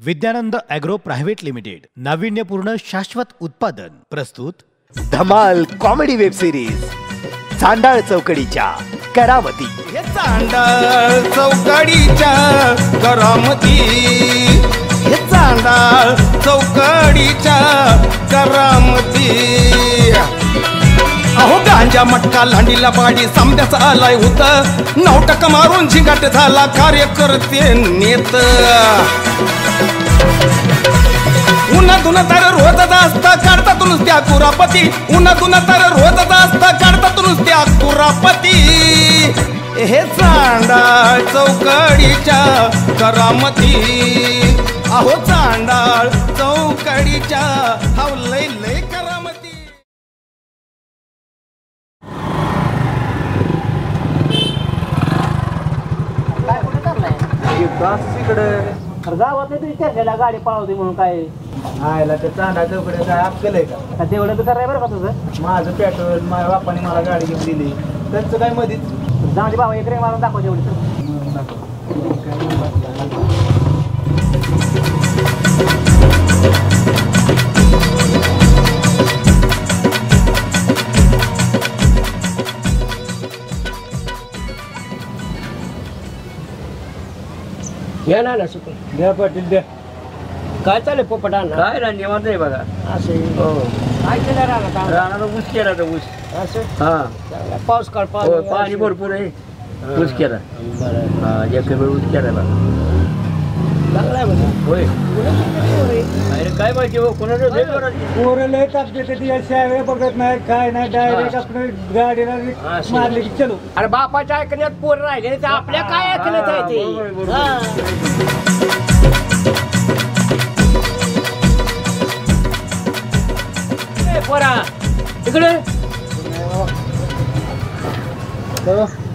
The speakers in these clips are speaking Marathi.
विद्यानंद ॲग्रो प्रायव्हेट लिमिटेड नाविन्यपूर्ण शाश्वत उत्पादन प्रस्तुत धमाल कॉमेडी वेब सिरीज चांडाळ चौकडीच्या करामती। चांडाळ चौकडीच्या करामती, चांडाळ चौकडीच्या करामती। अहो गांजा मटका लांडीला बाडी समद्याचा आलाय होत, नवटक मारून झिंगाट झाला कार्यकर्ते नेत। उन्हातून तर रोजच असतं काढतातूनच त्या कुरापती, उन्हातून तर रोजच असतं काढतातूनच त्या कुरापती। हे चांडाळ चौकडीच्या करामती, अहो चांडाळ चौकडीच्या हाव लय लय करामती। गावात विचारलेला गाडी पाळवते म्हणून काय आयला ते चांडा चौकडे काय अक्कल आहे का? तेवढं तर करायला बरं का तुझं। माझं पेट्रोल माझ्या बापाने मला गाडी घेऊन दिली, त्यांचं काय मधीच जाऊ दे बाबा, एक रे मला दाखव तेवढी घ्या ना सुकून द्या पाटील द्या। काय चालेल पोपट आणा काय ना निवांत आहे बघा। असं हो काय केलं राहणार राहणार ऊस केला तर ऊस। असं हा पाऊस काळ होय, पाणी भरपूर आहे, ऊस केला। बरं हा एक वेळ ऊस केला बघा। चांगला आहे म्हणजे होय अरे काय माहिती हो कोणाचं लय जोरात आहे। पोरं लय टाकते ते शाळे बघत नाही काय नाही, डायरेक्ट आपण गाडीला मारली की चलो। अरे बापाच्या ऐकण्यात पोर राहिले तर आपल्या काय ऐकण्यात आहे ते हा. ए, पोरा इकडे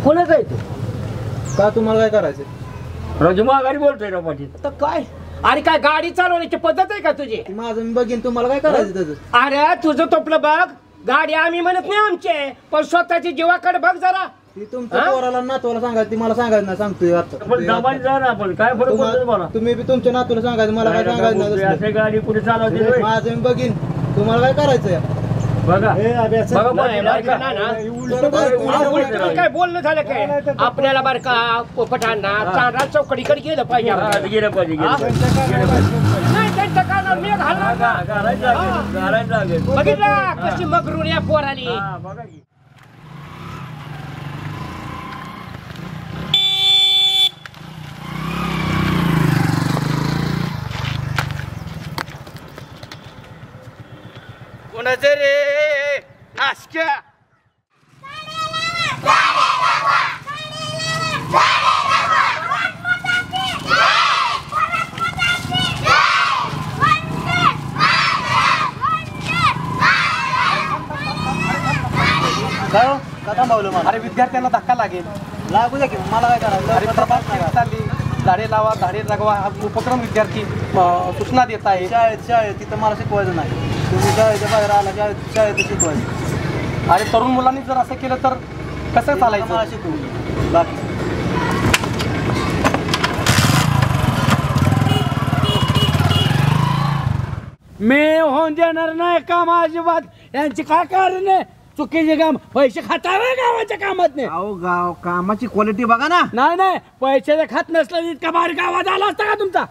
कोणाच आहे तू? का तुम्हाला काय करायचं? रोज माघारी बोलतोय ना पाटील। तर काय अरे काय गाडी चालवण्याची पद्धत आहे का तुझी? माझं मी बघीन, तुम्हाला काय करायचं त्याचं? अरे तुझं तोपलं बघ, गाडी आम्ही म्हणत नाही आमचे, पण स्वतःची जीवाकडे बघ जरा। ती तुमच्या पोराला नातवाला सांगायचं, ती मला सांगायचं नाही, सांगतोय आता। पण दमाने जा ना आपण, काय फरक पडतो मला? तुम्ही बी तुमच्या नातवाला सांगायचं, मला काय सांगायचं नाही तसलं. असे गाडी कुठे चालवते होय? माझं मी बघीन, तुम्हाला काय करायचं? बघा बघा नाही, पाटील, ऐका. ना, काय बोलणं झालं काय आपल्याला बरं का पोपटांना चांडा चौकडीकडे गेलं पाहिजे हा, आपण. गेलं पाहिजे गेलं पाहिजे, गेलं पाहिजे। नाही त्यांच्या कानावर मी घालणार का? घालायचं लागेल। बघितलं कशी मगरून या पोराली। हा, बघा की. कोणाचं रे आशक्या? काय हो? का थांबवलं मला? अरे विद्यार्थ्यांना धक्का लागेल। लागू द्या की, मला काय अरे करायचं? प्रभात फेरी चालली, झाडे लावा झाडे जगवा हा उपक्रम विद्यार्थी सूचना देत आहे। शाळेत तिथं मला शिकवायचं नाही, तुम्ही शाळेच्या बाहेर आला, शाळेत शिकवायचं। अरे तरुण मुलांनी जर असं केलं तर कसं मला चालायचं? शिकवू बाकी मी होऊन देणार नाही काम अजिबात। यांची काय कारण आहे? चुकीचे काम पैसे खातावे गावाच्या कामात नाही। अहो गाव कामाची क्वालिटी बघा ना। नाही पैसे खात नसलं इतका बारीक आवाज आला असता का तुमचा?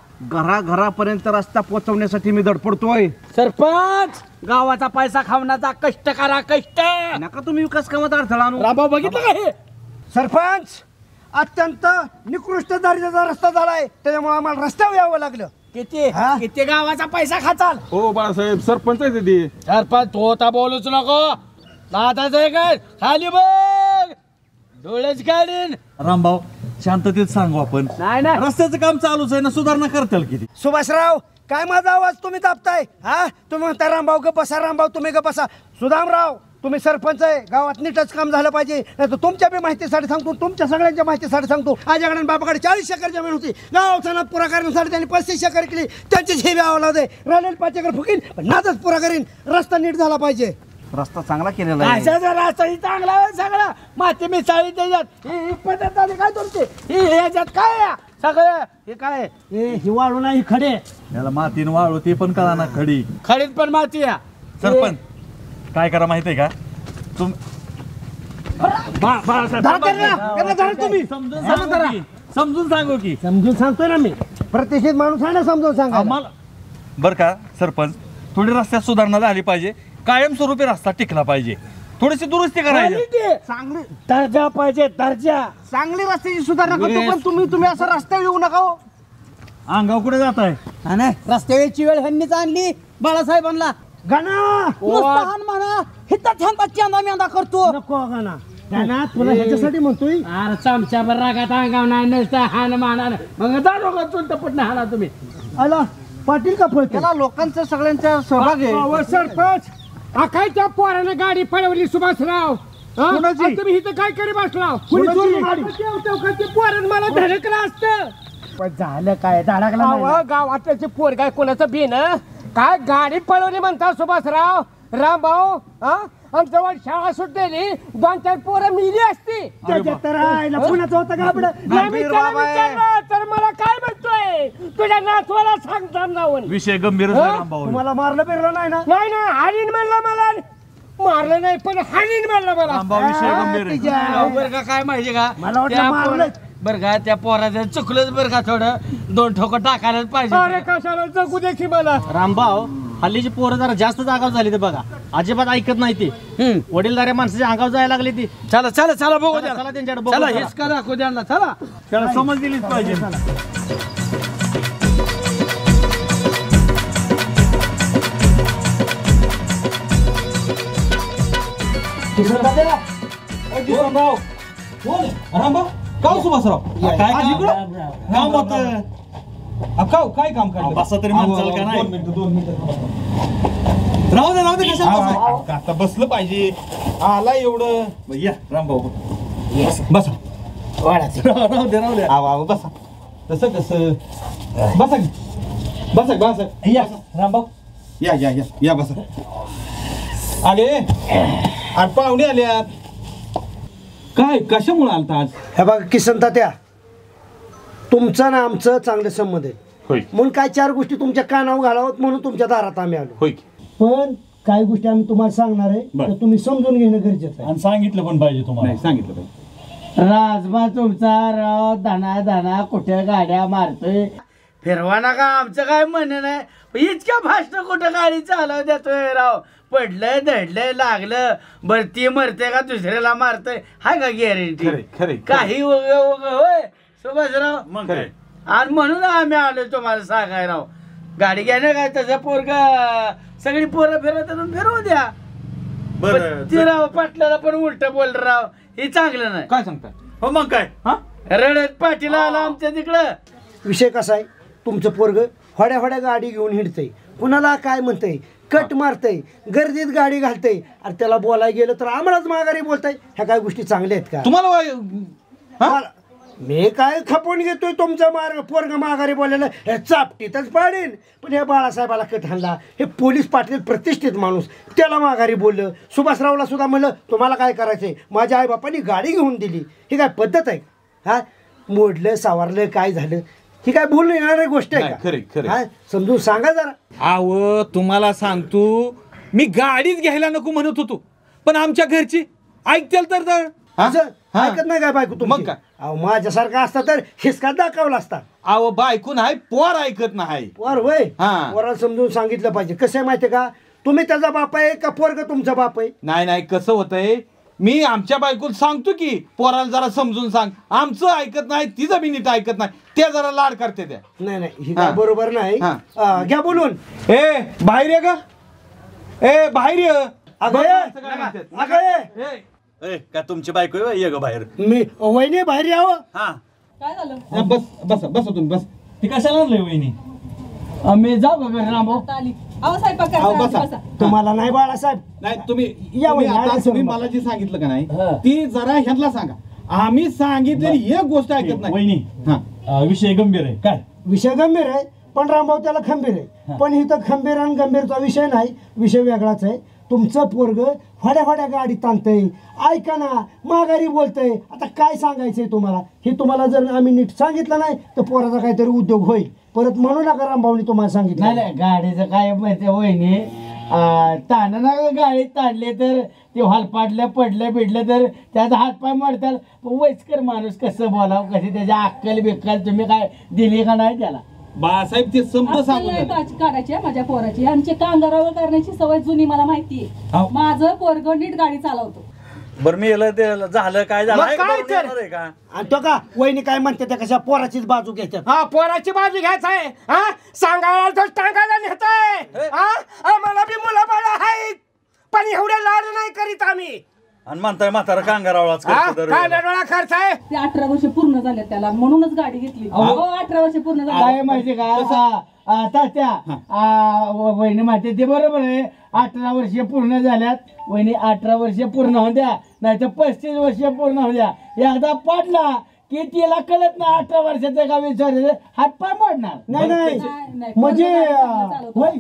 घरापर्यंत रस्ता पोहोचवण्यासाठी मी धडपडतोय। सरपंच गावाचा पैसा खावण्याचा कष्ट करा, कष्ट नका तुम्ही विकास कामात अडथळा आणू। रामभाऊ बघितलं का हे? सरपंच अत्यंत निकृष्ट दर्जाचा रस्ता झालाय, त्याच्यामुळे आम्हाला रस्त्यावर यावं लागलं। किती गावाचा पैसा खाचाल? हो बाळासाहेब, सरपंच आहे ते। सरपंच तो होता बोलूच नको, दादाच आहे काय खाली बघ, डोळेच काढीन। रामभाऊ शांततेत सांगू आपण, नाही रस्त्याचं काम चालूच आहे ना, सुधारणा करताल किती? सुभाषराव काय माझा आवाज तुम्ही दाबताय? हा तुम्ही म्हणता रामभाऊ ग बसा, रामभाऊ तुम्ही ग बसा। सुदामराव तुम्ही सरपंच आहे, गावात नीटच काम झालं पाहिजे, नाही तर तुमच्या बी माहितीसाठी सांगतो, तुमच्या सगळ्यांच्या माहितीसाठी सांगतो। माझ्याकडे बाबाकडे 40 एकर जमीन होती, गावाचा नाद पुरा करण्यासाठी त्यांनी 35 एकर केली, त्यांचीच हे व्यावं लावते। राहिलेले 5 एकर फुकीन, पण नादच पुरा करीन, रस्ता नीट झाला पाहिजे। रस्ता चांगला केलेला आहे. अशाचा रस्ताही चांगला आहे सगळा, माती मिसाळी त्याच्यात ही पद्धत काय तुमची ही ह्याच्यात काय सगळं हे काय ही वाळू नाही खडे याला मातीन वाळू ते पण कळा ना खडी. खडीत पण माती या सरपंच काय करा माहितीये का तुम तुम्ही समजून सांगू की समजून सांगतोय ना मी प्रतिष्ठित माणूस आहे ना समजून सांगा आम्हाला बर का सरपंच थोडी रस्त्यात सुधारणा झाली पाहिजे. कायमस्वरूपी रस्ता टिकला पाहिजे. थोडीशी दुरुस्ती करायची. चांगली दर्जा पाहिजे दर्जा. चांगली रस्त्याची सुधारणा करतो पण तुम्ही असं रस्त्यावर येऊ नका हो. अंगाव कुठे जात आहे? नाही रस्त्याची वेळ ह्यांनीच आणली बाळासाहेबांना. गाणा नुसता म्हणा हिता छान चंदा मेंदा करतो. नको गाणा गाणा तुला ह्याच्यासाठी म्हणतोय. अरे चमच्याभर रागात अंगाव नाही नसता हान माना मग दारोगा चुलतपट हाना तुम्ही. आला पाटील का फळते त्याला लोकांचं सगळ्यांचा सहभाग आहे. अहो, सरपंच अखायच्या पोरानं गाडी पळवली सुभाषराव. हा? कोणाची? आणि तुम्ही इथं काय करी बसलाव? कोणाची? कोणी गाडी? चौकाची पोरण मला धडकलं असतं. पण झालं काय धडाकला नाही ना. अहो, गावात त्याची पोर काय कोणाचं बिन काय गाडी पळवली म्हणता सुभाषराव रामभाऊ. हा आणि जवळ शाळा सुटलेली 2-4 पोरं मिली असती. त्याच्यात तर राहिला पुण्याचं होतं का आपलं. नाही मी त्याला विचारलं तर मला काय म्हणतोय तुझ्या नातवाला सांगता जाऊन. विषय गंभीर तुम्हाला मारलं बिरलं नाही ना. नाही ना हानीन म्हणलं मला मारलं नाही पण हानीन म्हणलं मला. विषय गंभीर आहे. बरं का काय माहिती का मला वाटलं त्या मारलं. पोरा- बरं का त्या पोराचं चुकलंच बरं का थोडं 2 ठोकं टाकायलाच पाहिजे. अरे कशाला चकू दे की मला. रामभाऊ हल्लीची पोरं जरा जास्त आगाव झाली ते बघा. अजिबात ऐकत नाही ती. वडीलधाऱ्या माणसाच्या अंगावर जायला लागली ती. चला चला चला बघू द्या. चला त्यांच्याकडे बघू. चला हेच का दाखवू द्या ना चला. त्याला समज दिलीच पाहिजे. काय काम करतो बसा तरी माणसाला का नाही. राहू दे कशा आता बसलं पाहिजे. आला एवढं या रामभाऊ बसा राहू दे आवा बसा तसं कसं बसा की. बसा या रामभाऊ या या या या बसा. आले आज पाहुणे आल्यात. काय कशामुळे आलता आज? हे बघा किसन तात्या तुमचं ना आमचं चांगले संबंध आहे. होय म्हणून काय 4 गोष्टी तुमच्या कानावर घालावत म्हणून तुमच्या दारात आम्ही आलो. होय पण काही गोष्टी आम्ही तुम्हाला सांगणार आहे बरं. तर तुम्ही समजून घेणं गरजेचं आहे. आणि सांगितलं पण पाहिजे तुम्हाला. नाही सांगितलं पाहिजे. राजबा तुमचा राव दाना कुठे गाड्या मारतोय. फिरवा ना का आमचं काय म्हणणं नाही. इतक्या फास्ट कुठं गाडी चालव देतोय राव. पडलंय धडलंय लागलं बर ती मरते का दुसऱ्याला मारतय हाय का गॅरंटी. खरे काही होय सुभाषराव. मग काय आणि म्हणून आम्ही आलो तुम्हाला सांगाय राव. गाडी घ्यायला काय तसं पोरगा सगळी पोरं फिरवू द्या. बरं ते राव पाटलाला पण उलट बोल राव हे चांगलं नाही. काय सांगता? हो मग काय रडत पाटीला आला आमच्या तिकडं. विषय कसा आहे तुमचं पोरग होड्या गाडी घेऊन हिंडतंय. कुणाला काय म्हणतंय कट मारतंय गर्दीत गाडी घालतंय. आणि त्याला बोलायला गेलं तर आम्हालाच माघारी बोलताय. ह्या काय गोष्टी चांगल्या आहेत का? तुम्हाला मी काय खपवून घेतोय तुमचा मार्ग पोरग माघारी बोलायला हे चापटीतच पाडेन. पण हे बाळासाहेबाला कट हाणला. हे पोलीस पाटील प्रतिष्ठित माणूस त्याला माघारी बोललं. सुभाषरावला सुद्धा म्हणलं तुम्हाला काय करायचंय. माझ्या आईबापांनी गाडी घेऊन दिली. ही काय पद्धत आहे हा? मोडलं सावरलं काय झालं ही काय बोलून येणारी गोष्ट आहे खरे का? हा? समजून सांगा जरा. आव तुम्हाला सांगतो मी गाडीच घ्यायला नको म्हणत होतो पण आमच्या घरची ऐकतील तर असं ऐकत नाही काय बायको मग तुमची? काय? अहो माझ्यासारखा असता तर हिसका दाखवला असता. आव बायको नाही पोर ऐकत नाही. पोर वय हा. पोराला समजून सांगितलं पाहिजे. कसं आहे माहितीये का तुम्ही त्याचा बाप आहे का पोरग तुमचा बाप आहे? नाही कसं होतंय मी आमच्या बायकोला सांगतो की पोराला जरा समजून सांग. आमचं ऐकत नाही तिचं बी नीट ऐकत नाही. ते जरा लाड करते त्या. नाही ही काय बरोबर नाही. हा. घ्या बोलून. ए बाहेर ये का ए बाहेर ये. अगं ये. अगं ये. का तुमची बायको ये ग बाहेर. मी वहिनी बाहेर यावं. हा काय झालं बसा तुम्ही बस. ती कशाला आणलंय वहिनी? आम्ही जाऊ का घरी रामभाऊ. आली अहो स्वयंपाक करा, बसा. बसा. तुम्हाला नाही बाळासाहेब नाही तुम्ही या तुम्ही वहिनी, आता आलं तुम्ही समोर. मला जी सांगितलं का नाही ती जरा ह्यांना सांगा. आम्ही सांगितलेली एक गोष्ट ऐकत नाही. वहिनी हा विषय गंभीर आहे. काय विषय गंभीर आहे पण रामभाऊ त्याला खंबीर आहे. पण इथं खंबीर आणि गंभीरचा विषय नाही. विषय वेगळाच आहे. तुमचं पोरग फड्या गाडीत ताणतंय, ऐका ना माघारी बोलतंय. आता काय सांगायचंय तुम्हाला? हे तुम्हाला जर आम्ही नीट सांगितलं नाही तर पोराचा काहीतरी उद्योग होईल. परत म्हणू नका रामभाऊनी तुम्हाला सांगितलं. नाही गाडीचं काय माहिती वहिनी, ताणना गाडीत ताणले तर ते हलपाडलं पडलं बिडलं तर त्याचा हातपाय मोडतात. वयस्कर माणूस कसं बोलावं, कशी त्याच्या अक्कल बिक्कल तुम्ही काय दिली का नाही त्याला? बाळासाहेब ते संप सांगून काढायची माझ्या पोराची, आमची कांगारावर करण्याची सवय जुनी मला माहितीये. माझं पोरग नीट गाडी चालवतो. बरं मी झालं काय झालं आहे का? काय बरोबर तर? येणार आहे का? आणि तो का वहिनी काय म्हणते त्या कशा पोराचीच बाजू घेतात. हा पोराची बाजू घ्यायचा आहे. हा सांगायला तर टांगायला नेताय. हा आम्हाला बी मुलं बाळ आहेत पण एवढे लाड नाही करीत आम्ही. आणि म्हणताय म्हातारा कांगारावळाच करतो दरवेळेला. काय लढवळा खर्च आहे. ते 18 वर्ष पूर्ण झाले त्याला, म्हणूनच गाडी घेतली. 18 वर्ष पूर्ण काय झाले. माहिती का तात्या, वहिनी माहिती ते बरोबर आहे. 18 वर्ष पूर्ण झाल्यात. वहिनी 18 वर्ष पूर्ण होऊ द्या, नाही तर 35 वर्ष पूर्ण होऊ द्या. एकदा पडला की तिला कळत ना 18 वर्षाचं का विचार हात पाय मोडणार. नाही म्हणजे होय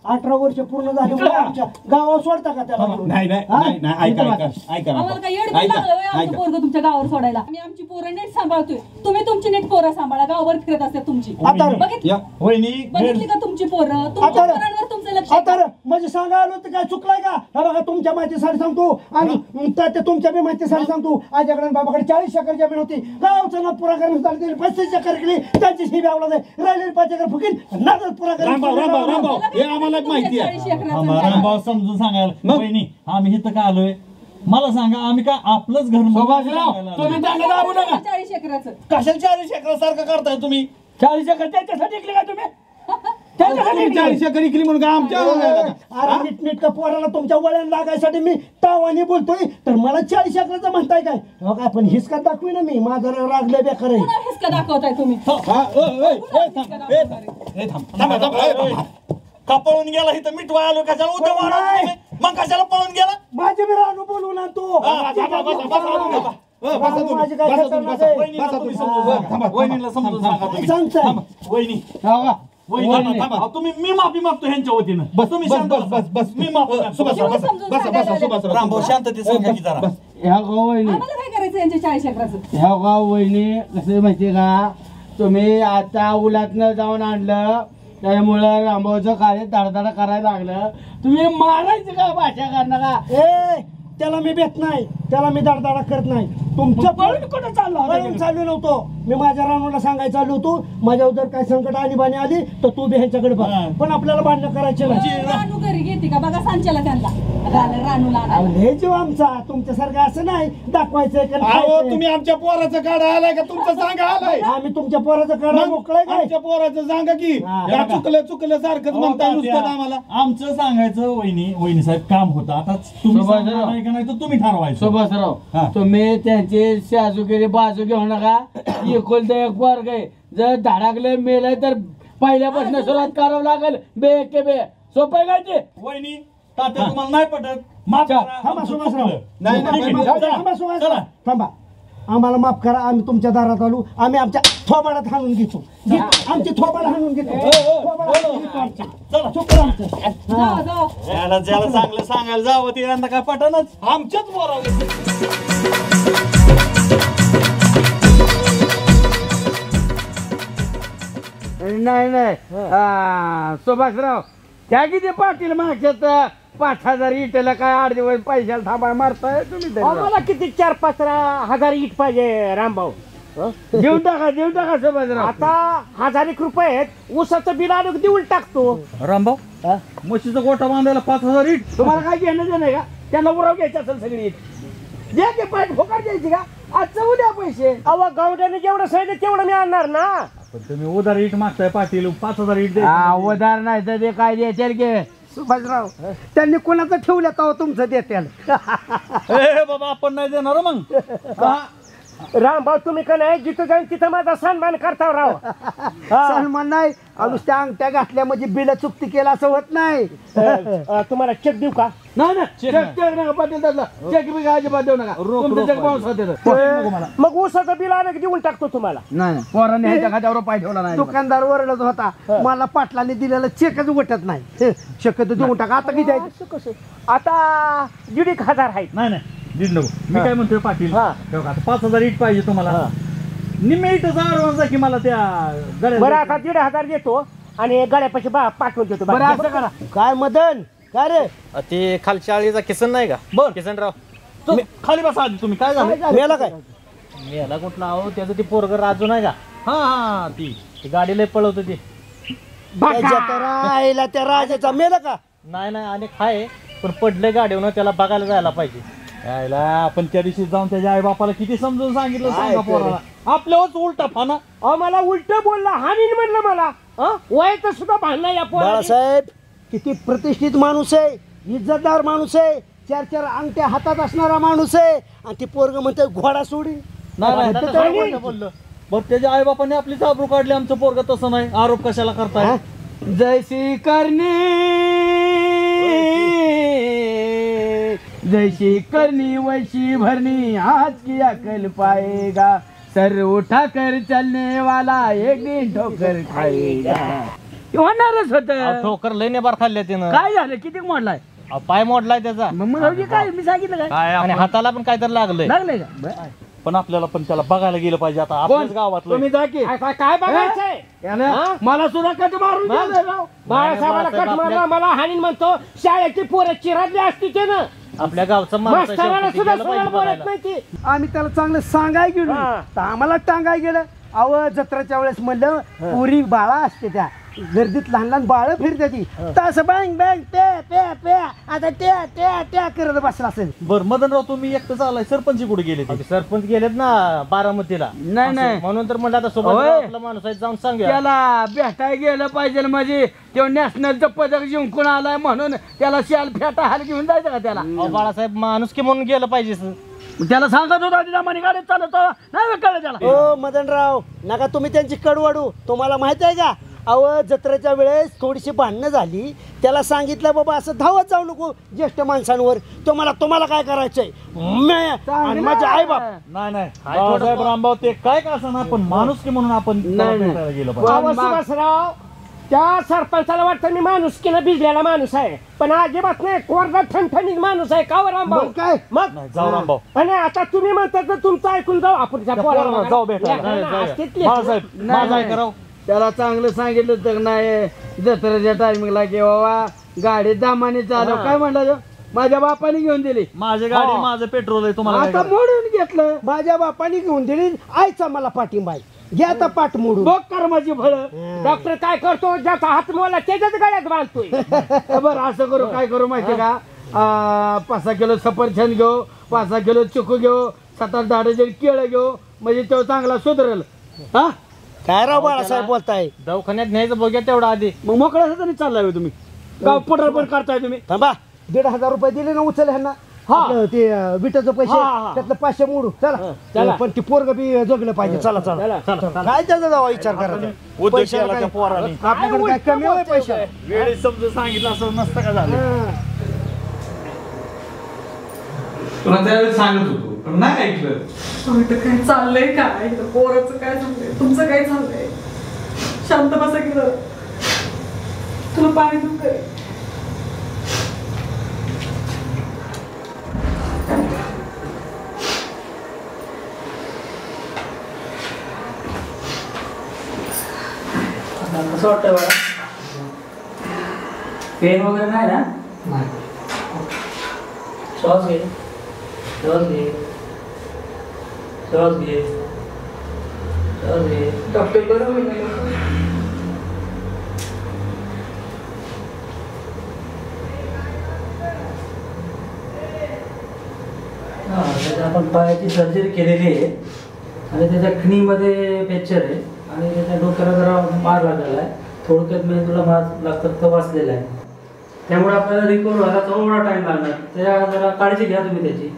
18 वर्ष पूर्ण झाले म्हणजे आमच्या गावावर सोडता का त्याला? नाही आम्हाला काय येड बिल लागलं होय आमचं पोरग तुमच्या गावावर सोडायला? आम्ही आमची पोरं नीट सांभाळतोय, तुम्ही तुमची नीट पोरं सांभाळा. गावावर फिरत असतात तुमची. बघितली का तुमची पोरं? तुमच्या पोरांवर तुमचं लक्ष आहे का? आता म्हणजे सांगा आलो तर काय चुकलाय का? हा बघा तुमच्या माहितीसाठी सांगतो आणि त्या तुमच्या बी माहितीसाठी सांगतो. आजकडे बाबाकडे 40 एकर जमीन होती. गावचा ना पुरा करण्यासाठी 35 एकर केली. त्यांची ही व्यावला जाईल राहिलेली 5 एकर फुकील नादर पुरा आम्हाला माहिती आहे. 40 एकराचं रामभाऊ समजून सांगायला वहिनी आम्ही इथं का आलोय मला सांगा. आम्ही काय आपलंच घर तुम्ही त्यांना दाबू नका. 40 एकराचं कशाला 40 एकरासारखं करताय तुम्ही? 40 एकर त्याच्यासाठी ऐकले का तुम्ही? त्याच्यासाठी 40 एकर इकली म्हणून काय आमच्या अरे नीटनेटका पोराला तुमच्या वळण लागायसाठी मी तावानी बोलतोय तर मला 40 एकराचं म्हणताय काय? हो काय पण हिसका दाखवी ना मी माझा रागले बेकार आहे. पुन्हा हिसका दाखवताय तुम्ही. का पळून गेला इथं मिठवा आलो कशाला उद्या वाढवतो तुम्ही? मग कशाला पळून गेला? माझे मी रानू बोलून आणतो. माझी काय खतरनाक आहे. वहिनीला समजून सांगा तुम्ही. सांगताय वहिनी वहिनी. थांबा. तुम्ही मी माफी मागतो ह्यांच्या वतीनं. तुम्ही शांत बस. मी माफी मागतो. रामभाऊ शांततेत सांगा की जरा. ह्या गाव वहिनी, आम्हाला काय करायचं यांच्या 40 एकराचं? ह्या गाव वहिनी कसं माहितीये का? तुम्ही आता उलातनं जाऊन आणलं त्यामुळं रामभाऊचं कार्य धडधड करायला लागलं. तुम्ही मारायचं का भाषा करणं का? ए त्याला मी भेट नाही, त्याला मी दाडदाडा करत नाही. तुमच्या पळून कुठं चालला? पळून चालू नव्हतो मी. माझ्या रानूला सांगायचं आलो होतो माझ्यावर जर काय संकट आणीबाणी आली तर तू बी ह्यांच्याकडे बघ. पण आपल्याला भांडणं करायचे नाही. रानू घरी घेते का बघा सांच्याला त्यांना रानूला आणायला. हे जीव आमचा तुमच्यासारखं असं नाही दाखवायचंय का अहो खायचंय. तुम्ही आमच्या पोराचं काढा आलाय का तुमचं सांगा आलाय? आम्ही तुमच्या पोराचं काढा मोकळाय काय? आमच्या पोराचं सांगा की हा. चुकलं सारखंच म्हणताय नुसतं आम्हाला. आमचं सांगायचं वहिनी साहेब काम होतं. आता तुम्ही सांगणार का नाही तर तुम्ही ठरवायचं. सुभाषराव हा. तुम्ही त्यांची साजूगिरी बाजू घेऊ नका. एकुलता एक वर्ग आहे. जर धडाकले मेलं तर पहिल्यापासून सुरुवात करावं लागेल. बे के बे सोपं काय ते? वहिनी तात्या तुम्हाला नाही पटत माफ करा. थांबा आमचं सुभाषराव. चुकलं. थांबा सुभाषराव. थांबा आम्हाला माफ करा. आम्ही तुमच्या दारात आलो. आम्ही आमच्या थोबाडात हाणून घेतो. आमची थोबाड हाणून घेतो. चुकलं आमचं. जाऊ. ज्याला चांगलं सांगायला जावं ते यंदा काय पटनच. आमच्याच बोलावं. नाही सुभाषराव त्या किती पाटील मागच्यात 5,000 इटला काय 8 दिवस पैशाला थांबाय मारताय तुम्ही तरी. आम्हाला किती 4-5 हजार इट पाहिजे रामभाऊ. देऊन टाका सुभाषराव. आता 1000 रुपये आहेत. ऊसाचं बिल आणून देऊन टाकतो. रामभाऊ म्हशीचा गोठा बांधायला 5,000 इट. तुम्हाला काय घेणं देणं का? त्यांना उराव घ्यायचं असेल सगळी द्या की पाठ फोकाट द्यायची का? आजचं उद्या पैसे. अहो गवड्याने जेवढं सांगितलं तेवढं मी आणणार ना. पण तुम्ही उधार इट मागताय पाटील 5,000 इट द्या. उधार नाही तर ते काय द्यायचे की सुभाषराव त्यांनी कोणाचं ठेवलं तर तुमचं देत्याल. ए बाबा आपण नाही देणार मग. रामभाऊ तुम्ही का नाही जिथं जाईन तिथं माझा सन्मान करता राव. सन्मान नाही नुसत्या अंगठ्या घातल्या म्हणजे बिल चुकती केला असं होत नाही. तुम्हाला चेक देऊ का? नाही ना चेक नका पाटील दादा चेक बी अजिबात देऊ नका तुमचं चेक बाउन्स होते. मग ऊसाचं बिल आलं की देऊन टाकतो तुम्हाला. नाही पोरांनी ह्याच्या खात्यावर पाय ठेवला नाही. दुकानदार ओरडत होता मला पाटलाने दिलेला चेकच उठत नाही शक्यतो देऊन टाका. आता किती आहे? कसं आता 1,500 आहेत. नाही दीड नको. मी काय म्हणतोय पाटील, तेव्हा आता 5,000 इट पाहिजे तुम्हाला. निम्मे इटचा ॲडव्हान्स की मला त्या बरं आता 1,500 देतो आणि गळ्यापाशी पाठवून देतो. बरं असं करा. काय मदन काय रे ते खालच्या आळीचा किसन नाही का? बर किसनराव खाली बसा आधी तुम्ही. काय झालं? मेला काय? मेला कुठला अहो त्याचं ते पोरग राजू नाही का? हा ती गाडीला पळवत ती. राहिला त्या राजाचा मेला का? नाही आणि खाय पण पडले गाडीवर त्याला बघायला जायला पाहिजे. यायला आपण त्या दिवशी जाऊन त्याच्या आई बापाला किती समजून सांगितलं सांगा पोराला. आपल्यावरच उलटा फाना. मला उलट बोलला हानीन म्हणलं मला. वयाचं सुद्धा भांडणं या पोराला. बाळासाहेब किती प्रतिष्ठित माणूस आहे, इज्जतदार माणूस आहे, 4 अंगठ्या हातात असणारा माणूस आहे आणि ती पोरग म्हणते घोडा सोडी. नाही बोललं. बरं त्याच्या आई बापाने आपली चाबरू काढली. आमचं पोरग तसं नाही. आरोप कशाला करताय? जैसी करनी जैसी करनी वैसी भरनी आज की अकल पाएगा सर उठा कर चलने वाला एक दिन ठोकर खाएगा. होणारच होत. ठोकर लय बार खाल्ल्या त्यानं. काय झालं? किती मोडलाय? पाय मोडलाय त्याचा. मग काय मी सांगितलं काय? आणि हाताला पण काहीतरी लागलंय. लागलंय का? पण आपल्याला पण त्याला बघायला गेलं पाहिजे. आता आपल्याच गावातलं. तुम्ही जा की. काय बघायचंय? मला सुद्धा कट मारून बाळासाहेबाला कट मारला मला हानीन म्हणतो. शाळेची पोरं चिरातली असती ते ना. आपल्या गावचा माणूस आहे, मास्तराला शेवटी सुद्धा गेलं पाहिजे सरळ बोलत बघायला. नाही ती. आम्ही त्याला चांगलं सांगाय गेलो तर आम्हाला टांगाय गेलं. अव जत्राच्या वेळेस म्हणलं पुरी बाळा असते त्या गर्दीत लहान बाळ फिरते ती तसं बँग बँग पे पे पे आता त्या त्या त्या करत बसला असेल. बरं मदनराव तुम्ही एकटं चाललाय. सरपंच कुठे गेले? सरपंच गेलेत ना बारामतीला. नाही म्हणून तर म्हणलं आता सोबत आपला माणूस आहे जाऊन सांगूया. त्याला भेटाय गेलं पाहिजे म्हणजे तो नॅशनलचं पदक जिंकून आलाय म्हणून त्याला शाल फेटा हाल घेऊन जायचं का त्याला? बाळासाहेब माणूस की म्हणून गेलं पाहिजे. त्याला सांगत होता तिला मनी गाडीत चालत नाही कळलं त्याला. हो मदनराव नका तुम्ही त्यांची कडवाडू. तुम्हाला माहित आहे का अव जत्रेच्या वेळेस थोडीशी भांडणं झाली. त्याला सांगितलं बाबा असं धावत जाऊ नको ज्येष्ठ माणसांवर. तुम्हाला काय करायचंय? माझे आई बाप नाही बाळासाहेब रामभाऊ ते काय का असं ना पण माणूस की म्हणून आपण गेलं पाहिजे. सुभाषराव त्या सरपंचाला वाटतं मी माणुसकीनं भिजलेला माणूस आहे पण अजिबात नाही. कोरडा ठणठणीत माणूस आहे. का रामभाऊ? काय मग जाऊ रामभाऊ. आणि आता तुम्ही म्हणता तर तुमचं ऐकून जाऊ आपण त्या पोराला जाऊ भेटा. बाळासाहेब माझा ऐका राव. त्याला चांगलं सांगितलं तर नाही जत्रेच्या टायमिंगला की बाबा गाडी दामाने चालव. काय म्हणलं माझ्या बापाने घेऊन दिली. माझी गाडी माझं पेट्रोल आहे. तुम्हाला आता मोडून घेतलं. माझ्या बापाने घेऊन दिली. आईचा मला पाठिंबा आहे. घ्या आता पाठ मोडून. बघ कर्माची फळ. डॉक्टर काय करतो ज्याचा हात मोडला त्याच्याच गळ्यात बांधतोय. बरं असं करू काय करू माहितीये का? 5-6 किलो सफरचंद घेऊ, 5-6 किलो चिकू घेऊ, 7-8 डझन केळं घेऊ म्हणजे तो चांगला सुधरेल. हा काय राव बाळासाहेब बोलताय? दवाखान्यात न्यायचं बघूया तेवढा आधी. मग मोकळ्या हाताने चाललाय तुम्ही. गाव पटर पण करताय तुम्ही. थांबा 1,500 रुपये दिले ना उचल ह्यांना. आपलं ते विटाचं पैसे त्यातलं 500 मोडू. चला पण ती पोरग बी जगलं पाहिजे. चला काय त्याचा जावा विचार करा. आपल्याकडे काय कमी आहे पैसे? वेळेत समजून सांगितलं असं नसतं का झालं? तुला त्यावेळेस सांगत होतो पण नाही ऐकलं. काय चाललंय काय? पोराचं काय चाललंय? तुमचं काय चाललंय? शांत बसा की जरा. तुला पाणी दूध करे. कसं वाटतंय बघा? पेन वगैरे नाही ना? श्वास घे, श्वास घे, श्वास घे, श्वास घे. डॉक्टर बरोबर त्याच्या आपण पायाची सर्जरी केलेली आहे आणि त्याच्या खणीमध्ये फ्रॅक्चर आहे आणि त्याच्या डोक्याला जरा मार लागलेला आहे. थोडक्यात मेंदूला मार लागतात वाचलेला आहे. त्यामुळे आपल्याला रिकवर व्हायला थोडा टाइम लागणार. त्या जरा काळजी घ्या तुम्ही त्याची.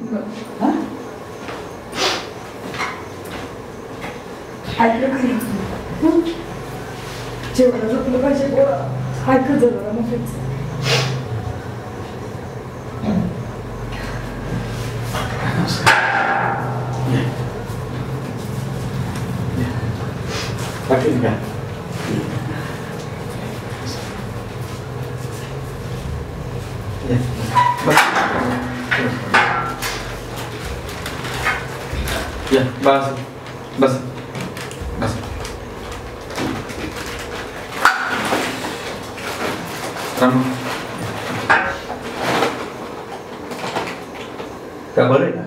ऐकलं खरी जेवणाला झोपलं पाहिजे पोरा ऐकत जरा मग बस बस बस का बरं आहे ना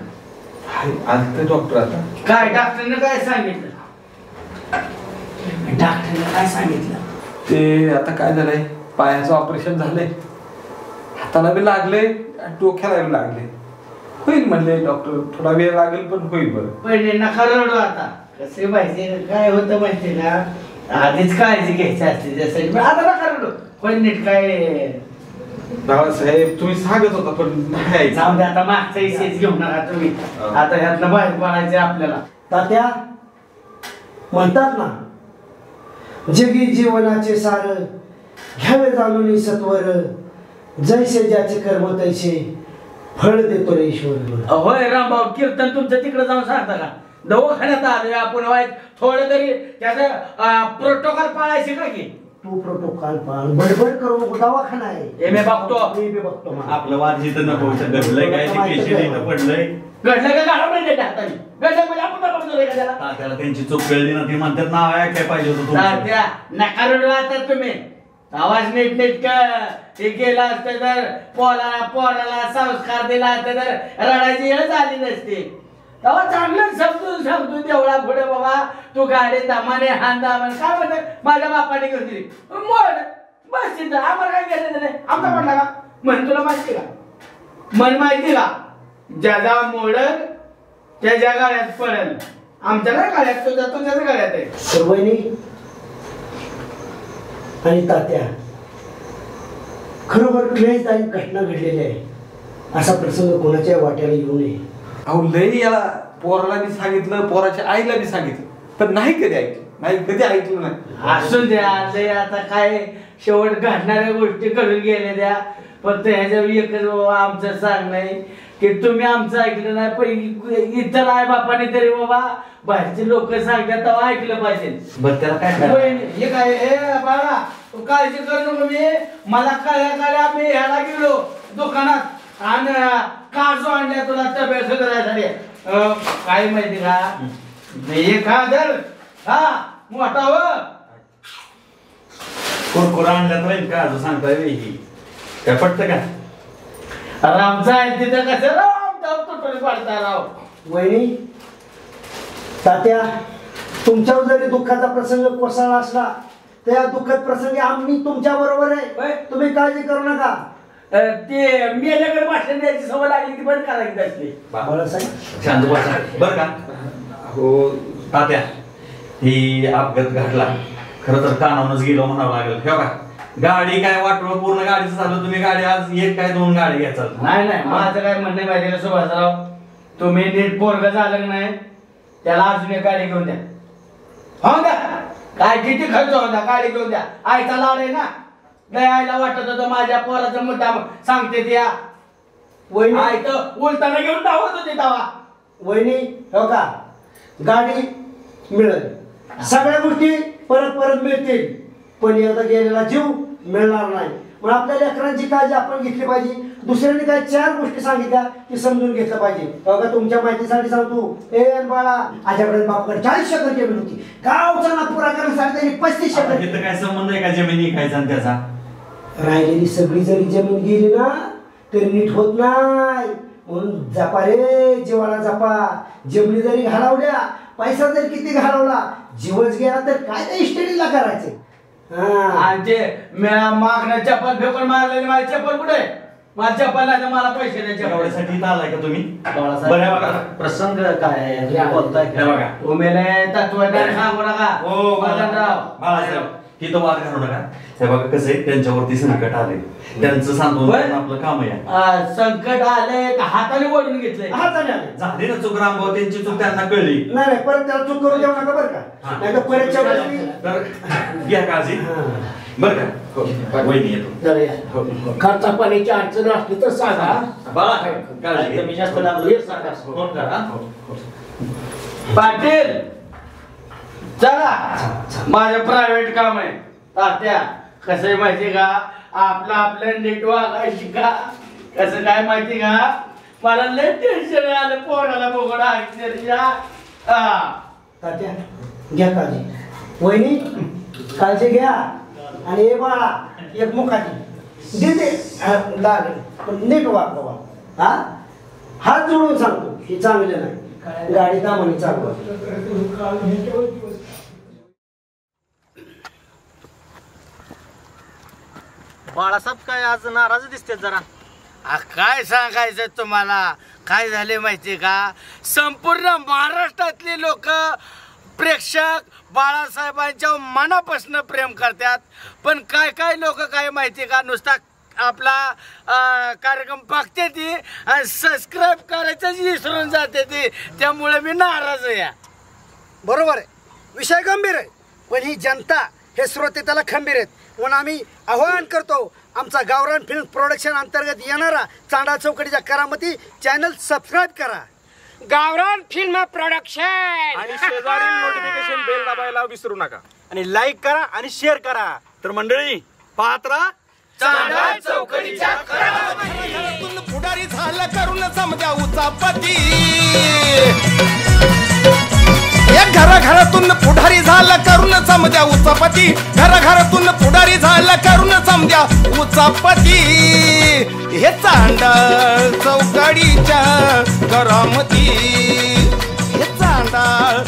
आज ते डॉक्टर आता काय डॉक्टरने काय सांगितलं? डॉक्टरने काय सांगितलं? ते आता काय झालंय पायाचं ऑपरेशन झालंय हाताला बी लागले डोक्याला बी लागले होईल म्हणले डॉक्टर थोडा वेळ लागेल पण होईल बरं पहिले नका रडू आता कसे माहिती काय होतं माहिती ना आधीच काळजी घ्यायची असते त्यासाठी आता नका रडू पण नीट काय बाळासाहेब तुम्ही सांगत होता पण नाही जाऊ दे आता मागचा इशेच घेऊ नका तुम्ही आता ह्यातनं बाहेर पडायचे आपल्याला. तात्या म्हणतात ना जगी जीवनाचे सार घ्यावे जाणून सत्वर जैसे ज्याचे कर्म तैसे फळ देतो रे ईश्वर. होय रामभाऊ कीर्तन तुमचं तिकडे जाऊन सांगता का? दवाखान्यात आलोय आपण वाईट थोडं तरी त्याचं प्रोटोकॉल पाळायचे का की? तू प्रोटोकॉल पाळ बडबड करू नको दवाखाना आहे मी बघतो मी बघतो आपलं वाद जिथं नको घडलंय काय ते पेशंट इथं पडलंय घडलं का गाडा नाही देत हाताने घडलं म्हणजे आपण बघतो का त्याला त्याला त्यांची चूक कळली ना ती म्हणतात नाव आहे काय पाहिजे होतं तुमचं. त्या नका रडू आता तुम्ही आवाज नीट नीट हे केला असतं तर पोराला संस्कार दिला असतं तर रडायची वेळ झाली नसते. तेव्हा चांगलं समजून देवळा पुढे बाबा तू गाडी दामाने हान दामाने काय म्हणते माझ्या बापाने घेऊन दिली बस तिथं आम्हाला काय घ्यायचं नाही आमचा पडला का म्हण तुला माहिती का मन माहिती का ज्याचा मोडल त्याच्या गाड्यात पडेल आमच्या काय गाड्यात तुझ्या तुझ्याच गाड्यात आहे. सर्वांनी आणि तात्या खरोबर क्लेशदायक घटना घडलेली आहे असा प्रसंग कोणाच्या वाट्याला येऊ नये. अहो लय याला पोराला बी सांगितलं पोराच्या आईला बी सांगितलं पण नाही कधी ऐकलं नाही असून द्या लय आता काय शेवट घडणाऱ्या गोष्टी घडून गेल्या द्या फक्त ह्याच्या एकच बाबा आमचं सांगणं आहे की तुम्ही आमचं ऐकलं नाही पण इतर आई बापाने तरी बाबा बाहेरचे लोक सांगतात तेव्हा ऐकलं पाहिजे. बरं त्याला काय हे काय हे बाळा तू काळजी करू नको मी मला कळ्या मी ह्याला गेलो दुकानात आणि काजू आणल्या तुला तब्येत सुधारायसाठी काय माहिती का हे खा धर हा मोठा व कुरकुरा आणल्यात राहील का असं सांगताय ही काय पटतं का रामचा आहे तिथं कसं राम तुटून पडता राव. वहिनी तात्या तुमच्यावर जरी दुःखाचा प्रसंग कोसळला असला त्या दुःखद प्रसंगी आम्ही तुमच्या बरोबर आहे तुम्ही काळजी करू नका. ते मेल्याकडे भाषण द्यायची सवय लागली ती बंद करायची असली शांत बसा बरं का. हो तात्या ही अपघात घडला खरं तर कानावूनच गेलो म्हणावं लागेल हे का गाडी काय वाटलं पूर्ण गाडीचं झालं तुम्ही गाडी आज एक काय दोन गाडी घ्यायचा नाही माझं काय म्हणणं माहिती का सुभाषराव तुम्ही नीट पोरग झालं नाही त्याला अजून एक गाडी घेऊन द्या हो द्या काय किती खर्च होता गाडी घेऊन द्या आईचा लाड आहे ना नाही आईला वाटत होतं माझ्या पोराचा मुद्दा सांगते त्या वहिनी आई तर उलटाना घेऊन धावत होते तेव्हा. वहिनी हो का गाडी मिळेल सगळ्या गोष्टी परत मिळतील पण एकदा गेलेला जीव मिळणार नाही. मग आपल्या लेकरांची काळजी आपण घेतली पाहिजे. दुसऱ्यांनी काय 4 गोष्टी सांगितल्या की समजून घेतलं पाहिजे. बघा तुमच्या माहितीसाठी सांगतो ए बाळा आजपर्यंत बापाकडे 40 एकर जमीन होती गावचा नागपुरा करण्यासाठी त्यांनी 35 एकर. काय संबंध आहे का जमिनी खायचा त्याचा राहिलेली सगळी जरी जमीन गेली ना तरी नीट होत नाही. म्हणून जपा रे जीवाला जपा. जमिनी जरी घालवल्या पैसा जरी किती घालवला जीवच गेला तर काय त्या इस्टेटीला करायचे. मागण्या चप्पल फेकून मारलेली माझी चप्पल कुठे माझ्या चप्पल नाही मला पैसे द्यायसाठी आलाय का तुम्ही प्रसंग काय बोलताय बघा तुम्ही तत्वज्ञान सांगू नका बाळासाहेब की तो वाद घालू नका. हे बघा कसं आहे, त्यांच्यावरती संकट आले, त्यांचं सांत्वन आपलं काम आहे. संकट आले का हाताने ओढून घेतलंय? हाताने आले. झाली ना चूक रामभाऊ, त्यांची चूक त्यांना कळली. नाही परत त्याला चूक करू देऊ नका बरं का, नाही तर परतच्या वेळी तर घ्या काळजी बरं का. वहिनी येतो. खर्चा पाण्याची अडचण असली तर सांगा. बाळा काळजी घ्या. मी जास्त लागलो सांगा, फोन करा. पाटील चला, माझं प्रायव्हेट काम आहे. तात्या कसं आहे माहिती का, आपलं नीट वागायला शिका. कसं काय माहिती का, मला लय टेन्शन आलं पोराला बघून अक्षरशः. तात्या घ्या काळजी. वहिनी काळजी घ्या. आणि हे बाळा एक मुखाची देते लागेल पण नीट वागवा. हा हात जोडून सांगतो हे चांगलं नाही, गाडी दामाने चालवा. बाळासाहेब काय आज नाराज दिसते जरा. काय सांगायचं तुम्हाला, काय झाले माहिती का, संपूर्ण महाराष्ट्रातली लोक प्रेक्षक बाळासाहेबांच्या मनापासून प्रेम करतात. पण काय काय लोक काय माहिती का, नुसता आपला कार्यक्रम बघते ती आणि सबस्क्राईब करायचंच विसरून जाते ती. त्यामुळे मी नाराज आहे. बरोबर आहे, विषय गंभीर आहे, पण ही जनता हे श्रोते त्याला खंबीर आहेत. म्हणून आम्ही आवाहन करतो, आमचा गावरान फिल्म प्रोडक्शन अंतर्गत येणारा चांडाळ चौकडीच्या करामती चॅनल सबस्क्राईब करा. गावरान फिल्म प्रोडक्शन आणि शेजारी नोटिफिकेशन बेल दाबायला विसरू नका. आणि लाईक करा आणि शेअर करा. तर मंडळी पाहत राहा चांडाळ चौकडीच्या पुढारी झाला करून समजा उचापती. घराघरातून पुढारी झाला करून समजा उचापती. घराघरातून पुढारी झाला करून समजा उचापती. हे चांडाळ चौकडीच्या करामती. हे चांडाळ